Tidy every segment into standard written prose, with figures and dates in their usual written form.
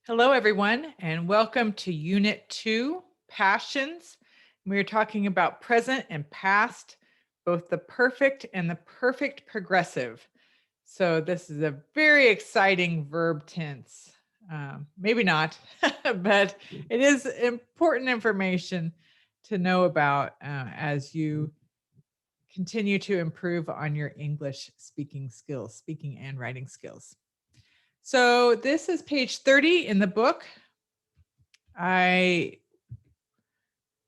Hello, everyone, and welcome to Unit 2, Passions. We're talking about present and past, both the perfect and the perfect progressive. So this is a very exciting verb tense. Maybe not, but it is important information to know about as you continue to improve on your English speaking skills, speaking and writing skills. So this is page 30 in the book. I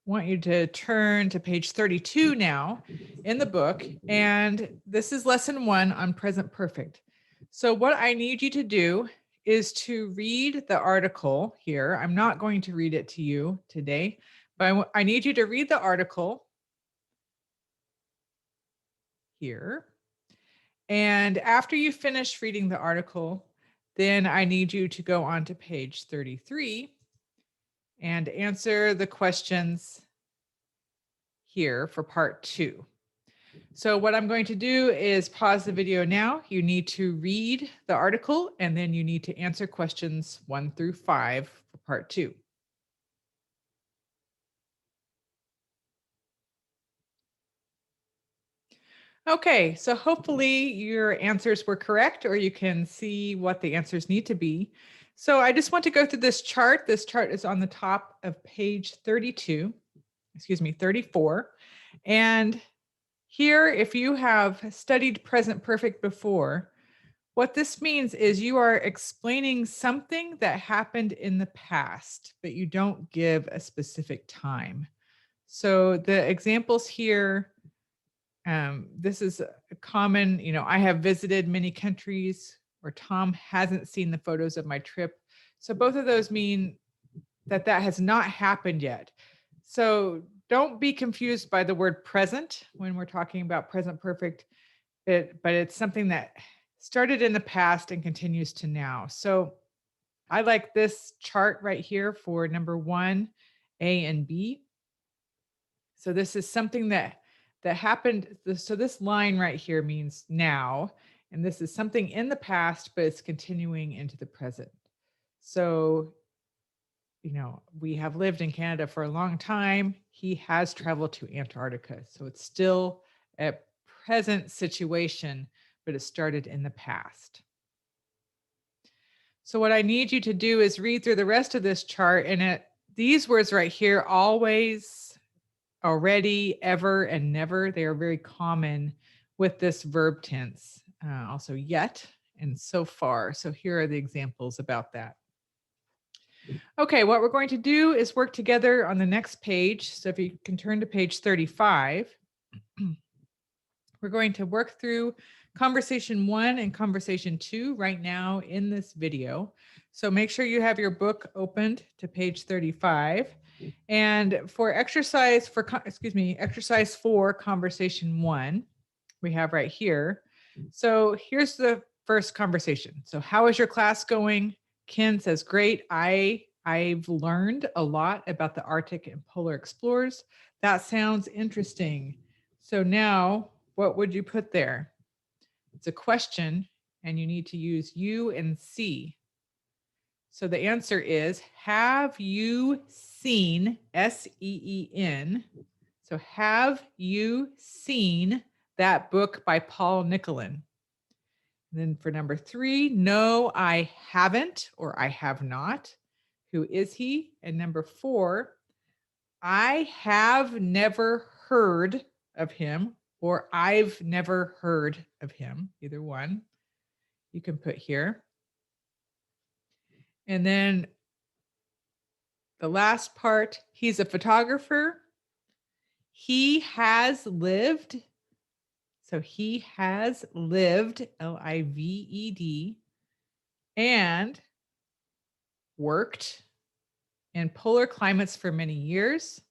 want you to turn to page 32 now in the book, and this is lesson 1 on present perfect. So what I need you to do is to read the article here. I'm not going to read it to you today, but I need you to read the article here. And after you finish reading the article, then I need you to go on to page 33 and answer the questions here for part 2. So what I'm going to do is pause the video now. You need to read the article and then you need to answer questions 1 through 5 for part 2. Okay, so hopefully your answers were correct or you can see what the answers need to be. So I just want to go through this chart. This chart is on the top of page 34. And here, if you have studied present perfect before, what this means is you are explaining something that happened in the past, but you don't give a specific time. So the examples here, this is a common, I have visited many countries, or Tom hasn't seen the photos of my trip. So both of those mean that that has not happened yet. So don't be confused by the word present when we're talking about present perfect, but it's something that started in the past and continues to now. So I like this chart right here for number 1, A and B. So this is something that happened. So this line right here means now, and this is something in the past, but it's continuing into the present. So we have lived in Canada for a long time. He has traveled to Antarctica. So it's still a present situation, but it started in the past. So what I need you to do is read through the rest of this chart, and these words right here, always, already, ever, and never, they are very common with this verb tense. Also yet and so far. So here are the examples about that. Okay, what we're going to do is work together on the next page. So if you can turn to page 35, we're going to work through conversation 1 and conversation 2 right now in this video. So make sure you have your book opened to page 35. And for exercise 4, conversation 1, we have right here. So here's the first conversation. So how is your class going? Ken says, great. I've learned a lot about the Arctic and polar explorers. That sounds interesting. So now what would you put there? It's a question and you need to use you and see. So the answer is, have you seen, SEEN? So have you seen that book by Paul Nicolin? And then for number 3, no, I haven't, or I have not. Who is he? And number 4, I have never heard of him, or I've never heard of him. Either one you can put here. And then the last part, he's a photographer. He has lived. So he has lived, LIVED, and worked in polar climates for many years.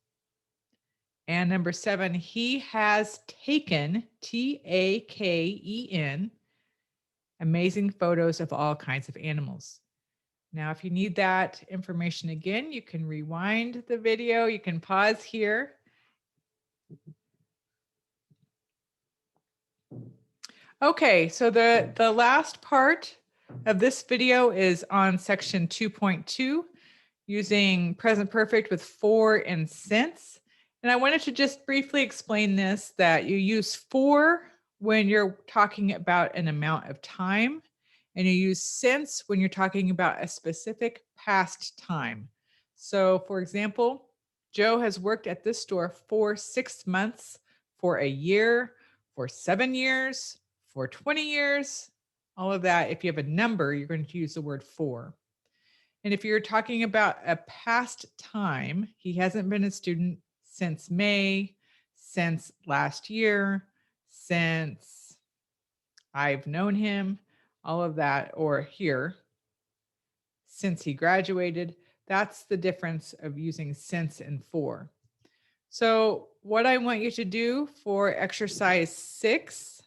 And number 7, he has taken, TAKEN, amazing photos of all kinds of animals. Now, if you need that information again, you can rewind the video. You can pause here. Okay, so the last part of this video is on section 2.2, using present perfect with for and since. And I wanted to just briefly explain this, that you use for when you're talking about an amount of time, and you use since when you're talking about a specific past time. So for example, Joe has worked at this store for 6 months, for a year, for 7 years, for 20 years, all of that. If you have a number, you're going to use the word for. And if you're talking about a past time, he hasn't been a student since May, since last year, since I've known him, all of that, or here, since he graduated. That's the difference of using since and for. So what I want you to do for exercise 6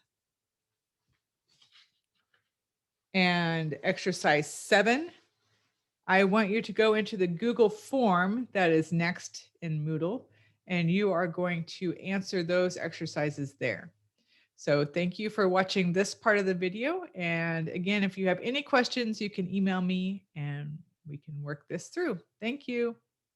and exercise 7, I want you to go into the Google form that is next in Moodle, and you are going to answer those exercises there. So thank you for watching this part of the video. And again, if you have any questions, you can email me and we can work this through. Thank you.